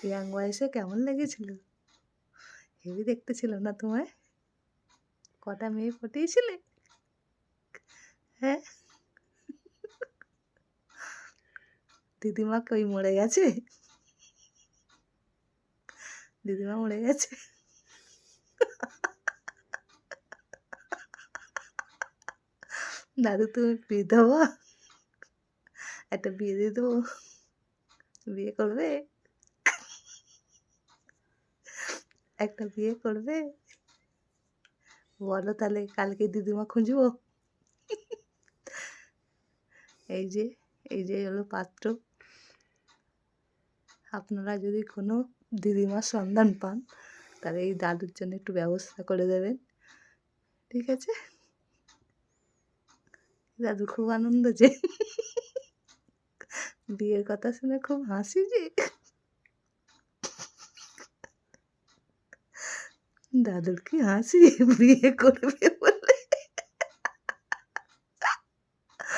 Young বয়সে কেমন লেগেছিল? হেবি দেখতে ছিল না তোমায়? কটা মেয়ে পটিয়েছিলে? হ্যাঁ? দিদিমা কই মরে গেছে? দিদিমা মরে গেছে? দাদু তুমি বিধবা? একটা বিয়ে দিয়ে দেবো? বিয়ে করবে? একটা বিয়ে করবে? বলো তাহলে কালকে দিদিমা খুঁজবো? এই যে এই যে হলো পাত্র। আপনারা যদি কোনো দিদিমার সন্ধান পান তাহলে এই দাদুর জন্য একটু ব্যবস্থা করে দেবেন, ঠিক আছে? দাদু খুব আনন্দ যে বিয়ের কথা শুনে খুব হাসি যে দাদুর কি হাসি বিয়ে করবে বলে।